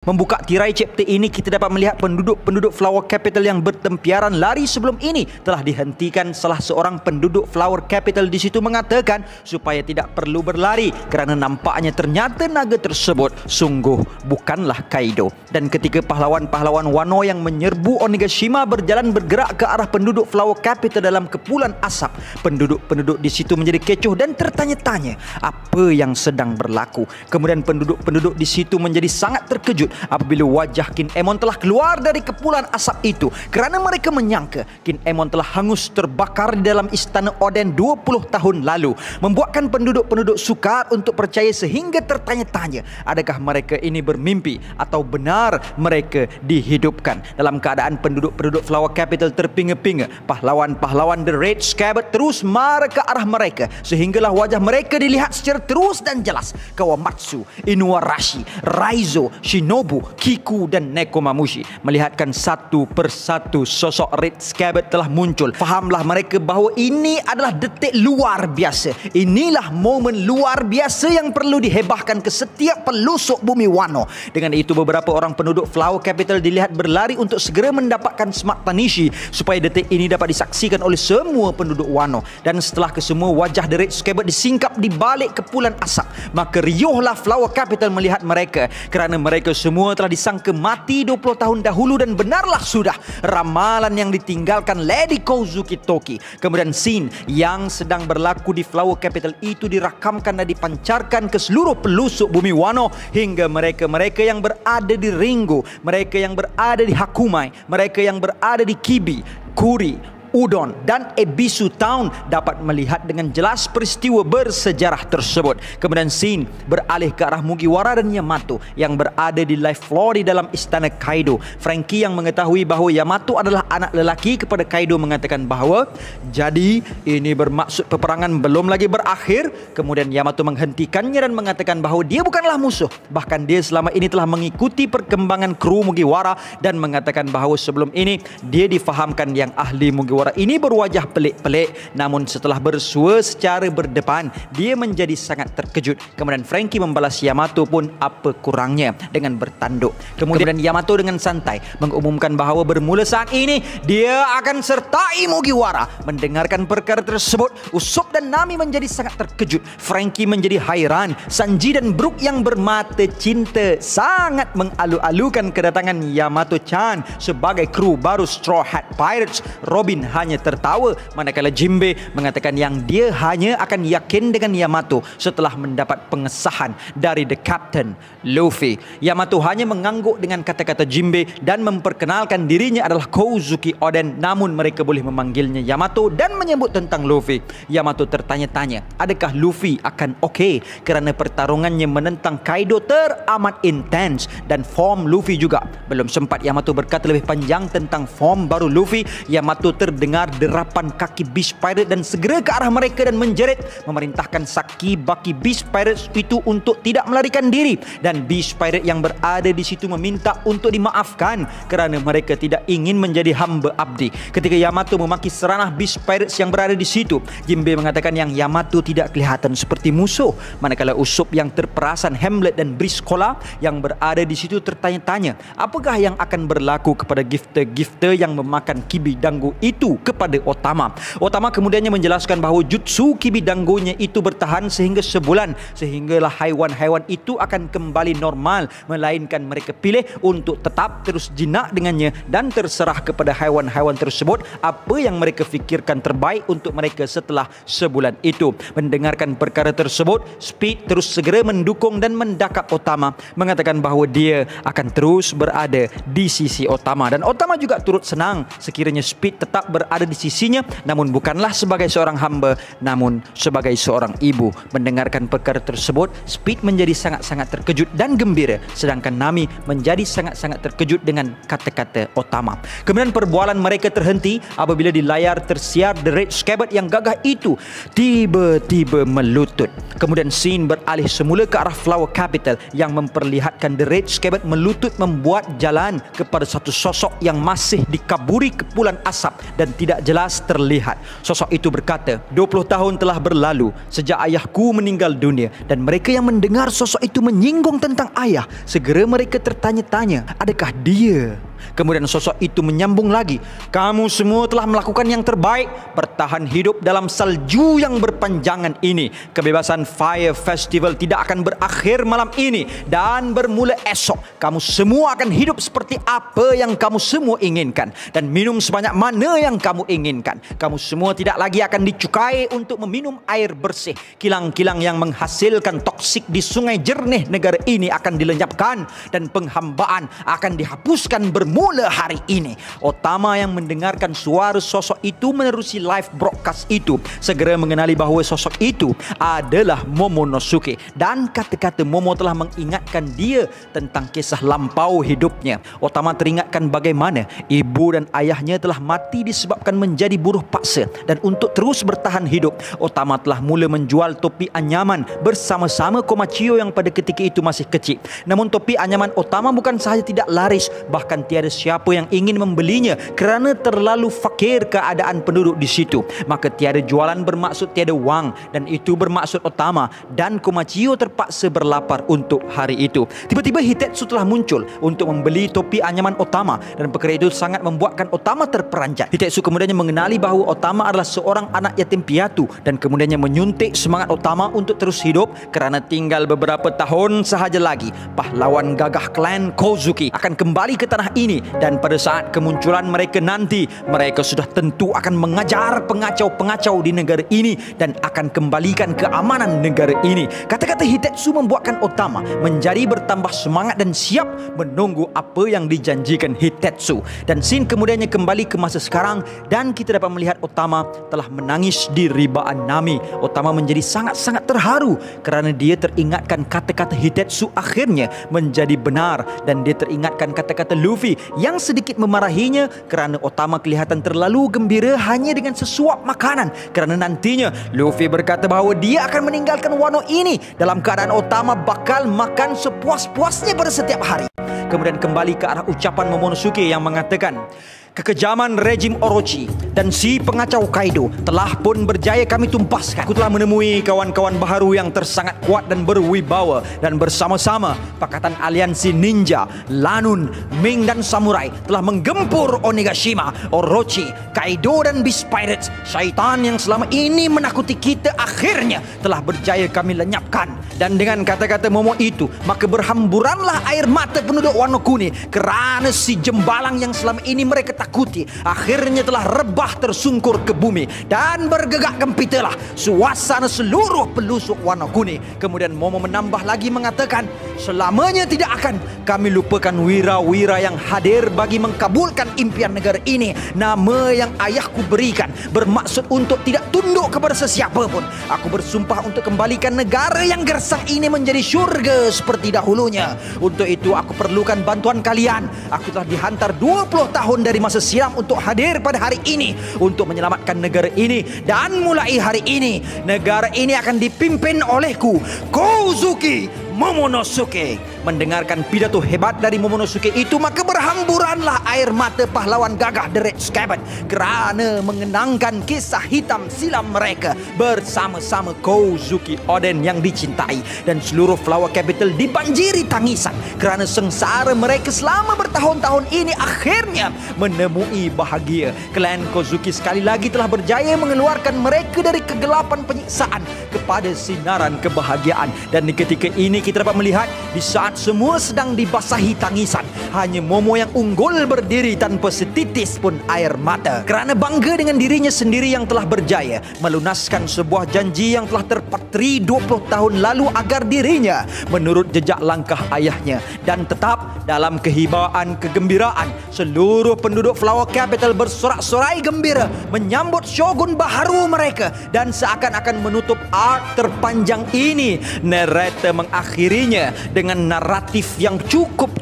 Membuka tirai chapter ini, kita dapat melihat penduduk-penduduk Flower Capital yang bertempiaran lari sebelum ini telah dihentikan. Salah seorang penduduk Flower Capital di situ mengatakan supaya tidak perlu berlari kerana nampaknya ternyata naga tersebut sungguh bukanlah Kaido. Dan ketika pahlawan-pahlawan Wano yang menyerbu Onigashima bergerak ke arah penduduk Flower Capital dalam kepulan asap, penduduk-penduduk di situ menjadi kecoh dan tertanya-tanya apa yang sedang berlaku. Kemudian penduduk-penduduk di situ menjadi sangat terkejut apabila wajah Kin Emon telah keluar dari kepulan asap itu, kerana mereka menyangka Kin Emon telah hangus terbakar di dalam istana Oden 20 tahun lalu, membuatkan penduduk-penduduk sukar untuk percaya sehingga tertanya-tanya adakah mereka ini bermimpi atau benar mereka dihidupkan. Dalam keadaan penduduk-penduduk Flower Capital terpinga-pinga, pahlawan-pahlawan The Red Scabbard terus marah ke arah mereka sehinggalah wajah mereka dilihat secara terus dan jelas. Kawamatsu, Inuarashi, Raizo, Shinobu, Kiku dan Nekomamushi melihatkan satu persatu sosok Red Scabbard telah muncul. Fahamlah mereka bahawa ini adalah detik luar biasa. Inilah momen luar biasa yang perlu dihebahkan ke setiap pelusuk bumi Wano. Dengan itu beberapa orang penduduk Flower Capital dilihat berlari untuk segera mendapatkan Smart Tanishi supaya detik ini dapat disaksikan oleh semua penduduk Wano. Dan setelah kesemua wajah The Red Scabbard disingkap di balik kepulan asap, maka riuhlah Flower Capital melihat mereka kerana mereka semua telah disangka mati 20 tahun dahulu. Dan benarlah sudah ramalan yang ditinggalkan Lady Kozuki Toki. Kemudian scene yang sedang berlaku di Flower Capital itu dirakamkan dan dipancarkan ke seluruh pelusuk bumi Wano hingga mereka-mereka yang berada di Ringo, mereka yang berada di Hakumai, mereka yang berada di Kibi, Kuri, Udon dan Ebisu Town dapat melihat dengan jelas peristiwa bersejarah tersebut. Kemudian scene beralih ke arah Mugiwara dan Yamato yang berada di live floor di dalam istana Kaido. Frankie yang mengetahui bahawa Yamato adalah anak lelaki kepada Kaido mengatakan bahawa jadi ini bermaksud peperangan belum lagi berakhir. Kemudian Yamato menghentikannya dan mengatakan bahawa dia bukanlah musuh, bahkan dia selama ini telah mengikuti perkembangan kru Mugiwara, dan mengatakan bahawa sebelum ini dia difahamkan yang ahli Mugiwara ini berwajah pelik-pelik, namun setelah bersua secara berdepan dia menjadi sangat terkejut. Kemudian Frankie membalas Yamato pun apa kurangnya dengan bertanduk. Kemudian Yamato dengan santai mengumumkan bahawa bermula saat ini dia akan sertai Mugiwara. Mendengarkan perkara tersebut, Usopp dan Nami menjadi sangat terkejut. Frankie menjadi hairan. Sanji dan Brook yang bermata cinta sangat mengalu-alukan kedatangan Yamato-chan sebagai kru baru Straw Hat Pirates. Robin hanya tertawa, manakala Jinbe mengatakan yang dia hanya akan yakin dengan Yamato setelah mendapat pengesahan dari The Captain, Luffy. Yamato hanya mengangguk dengan kata-kata Jinbe dan memperkenalkan dirinya adalah Kozuki Oden, namun mereka boleh memanggilnya Yamato dan menyebut tentang Luffy. Yamato tertanya-tanya adakah Luffy akan okey kerana pertarungannya menentang Kaido teramat intens dan form Luffy juga. Belum sempat Yamato berkata lebih panjang tentang form baru Luffy, Yamato terdengar derapan kaki Beast Pirate dan segera ke arah mereka dan menjerit, memerintahkan Saki Baki Beast Pirates itu untuk tidak melarikan diri. Dan Beast Pirate yang berada di situ meminta untuk dimaafkan kerana mereka tidak ingin menjadi hamba abdi. Ketika Yamato memaki seranah Beast Pirates yang berada di situ, Jinbe mengatakan yang Yamato tidak kelihatan seperti musuh, manakala Usopp yang terperasan Hamlet dan Briscola yang berada di situ tertanya-tanya apakah yang akan berlaku kepada gifter-gifter yang memakan Kibi Dango itu kepada Otama. Otama kemudiannya menjelaskan bahawa jutsu Kibi Dangonya itu bertahan sehingga sebulan, sehinggalah haiwan-haiwan itu akan kembali normal, melainkan mereka pilih untuk tetap terus jinak dengannya dan terserah kepada haiwan-haiwan tersebut apa yang mereka fikirkan terbaik untuk mereka setelah sebulan itu. Mendengarkan perkara tersebut, Speed terus segera mendukung dan mendakap Otama, mengatakan bahawa dia akan terus berada di sisi Otama, dan Otama juga turut senang sekiranya Speed tetap berada di sisinya, namun bukanlah sebagai seorang hamba, namun sebagai seorang ibu. Mendengarkan perkara tersebut, Speed menjadi sangat-sangat terkejut dan gembira, sedangkan Nami menjadi sangat-sangat terkejut dengan kata-kata Otama. Kemudian perbualan mereka terhenti apabila di layar tersiar The Red Scabbard yang gagah itu tiba-tiba melutut. Kemudian scene beralih semula ke arah Flower Capital yang memperlihatkan The Red Scabbard melutut membuat jalan kepada satu sosok yang masih dikaburi kepulan asap dan tidak jelas terlihat. Sosok itu berkata, 20 tahun telah berlalu sejak ayahku meninggal dunia, dan mereka yang mendengar sosok itu menyinggung tentang ayah, segera mereka tertanya-tanya, adakah dia? Kemudian sosok itu menyambung lagi, kamu semua telah melakukan yang terbaik, bertahan hidup dalam salju yang berpanjangan ini. Kebebasan Fire Festival tidak akan berakhir malam ini, dan bermula esok kamu semua akan hidup seperti apa yang kamu semua inginkan, dan minum sebanyak mana yang kamu inginkan. Kamu semua tidak lagi akan dicukai untuk meminum air bersih. Kilang-kilang yang menghasilkan toksik di sungai jernih negara ini akan dilenyapkan, dan penghambaan akan dihapuskan bermula hari ini. Otama yang mendengarkan suara sosok itu menerusi live broadcast itu segera mengenali bahawa sosok itu adalah Momonosuke, dan kata-kata Momo telah mengingatkan dia tentang kisah lampau hidupnya. Otama teringatkan bagaimana ibu dan ayahnya telah mati disebabkan menjadi buruh paksa, dan untuk terus bertahan hidup, Otama telah mula menjual topi anyaman bersama-sama Komachiyo yang pada ketika itu masih kecil. Namun topi anyaman Otama bukan sahaja tidak laris, bahkan tiada siapa yang ingin membelinya kerana terlalu fakir keadaan penduduk di situ. Maka tiada jualan bermaksud tiada wang, dan itu bermaksud Otama dan Komachiyo terpaksa berlapar untuk hari itu. Tiba-tiba Hitetsu telah muncul untuk membeli topi anyaman Otama, dan perkara itu sangat membuatkan Otama terperanjat. Hitetsu kemudiannya mengenali bahawa Otama adalah seorang anak yatim piatu, dan kemudiannya menyuntik semangat Otama untuk terus hidup kerana tinggal beberapa tahun sahaja lagi pahlawan gagah klan Kozuki akan kembali ke tanah ini, dan pada saat kemunculan mereka nanti, mereka sudah tentu akan mengajar pengacau-pengacau di negara ini dan akan kembalikan keamanan negara ini. Kata-kata Hitetsu membuatkan Otama menjadi bertambah semangat dan siap menunggu apa yang dijanjikan Hitetsu. Dan scene kemudiannya kembali ke masa sekarang, dan kita dapat melihat Otama telah menangis di ribaan Nami. Otama menjadi sangat-sangat terharu kerana dia teringatkan kata-kata Hitetsu akhirnya menjadi benar, dan dia teringatkan kata-kata Luffy yang sedikit memarahinya kerana Otama kelihatan terlalu gembira hanya dengan sesuap makanan, kerana nantinya Luffy berkata bahawa dia akan meninggalkan Wano ini dalam keadaan Otama bakal makan sepuas-puasnya pada setiap hari. Kemudian kembali ke arah ucapan Momonosuke yang mengatakan, kekejaman rejim Orochi dan si pengacau Kaido telah pun berjaya kami tumpaskan. Aku telah menemui kawan-kawan baharu yang tersangat kuat dan berwibawa, dan bersama-sama Pakatan Aliansi Ninja, Lanun, Ming dan Samurai telah menggempur Onigashima, Orochi, Kaido dan Beast Pirates. Syaitan yang selama ini menakuti kita akhirnya telah berjaya kami lenyapkan. Dan dengan kata-kata Momo itu, maka berhamburanlah air mata penduduk Wano Kuni kerana si jembalang yang selama ini mereka takuti akhirnya telah rebah tersungkur ke bumi, dan bergegak gempitalah suasana seluruh pelusuk Wano Kuni. Kemudian Momo menambah lagi mengatakan, selamanya tidak akan kami lupakan wira-wira yang hadir bagi mengkabulkan impian negara ini. Nama yang ayahku berikan bermaksud untuk tidak tunduk kepada sesiapa pun. Aku bersumpah untuk kembalikan negara yang gersang ini menjadi syurga seperti dahulunya. Untuk itu aku perlukan bantuan kalian. Aku telah dihantar 20 tahun dari masa silam untuk hadir pada hari ini untuk menyelamatkan negara ini, dan mulai hari ini negara ini akan dipimpin olehku, Kozuki Momonosuke. Mendengarkan pidato hebat dari Momonosuke itu, maka berhamburanlah air mata pahlawan gagah The Red Scabbard kerana mengenangkan kisah hitam silam mereka bersama-sama Kozuki Oden yang dicintai, dan seluruh Flower Capital dibanjiri tangisan kerana sengsara mereka selama bertahun-tahun ini akhirnya menemui bahagia. Klan Kozuki sekali lagi telah berjaya mengeluarkan mereka dari kegelapan penyiksaan kepada sinaran kebahagiaan. Dan di ketika ini kita dapat melihat di saat semua sedang dibasahi tangisan, hanya Momo yang unggul berdiri tanpa setitis pun air mata kerana bangga dengan dirinya sendiri yang telah berjaya melunaskan sebuah janji yang telah terpatri 20 tahun lalu agar dirinya menurut jejak langkah ayahnya. Dan tetap dalam kehibaan kegembiraan, seluruh penduduk Flower Capital bersorak-sorai gembira menyambut shogun baharu mereka, dan seakan-akan menutup arc terpanjang ini, narrator mengakhirinya dengan naratif yang cukup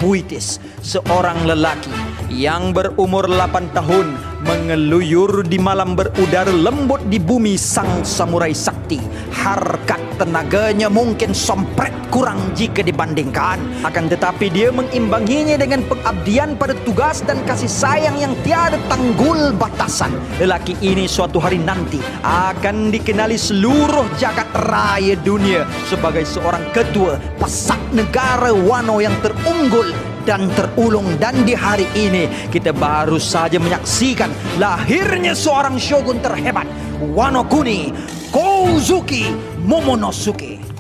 puitis. Seorang lelaki yang berumur 8 tahun Mengeluyur di malam berudara lembut di bumi sang samurai sakti. Harkat tenaganya mungkin sompret kurang jika dibandingkan. Akan tetapi dia mengimbanginya dengan pengabdian pada tugas dan kasih sayang yang tiada tanggul batasan. Lelaki ini suatu hari nanti akan dikenali seluruh jagat raya dunia sebagai seorang ketua pasak negara Wano yang terunggul dan terulung. Dan di hari ini kita baru saja menyaksikan lahirnya seorang shogun terhebat, Wano Kuni, Kozuki Momonosuke.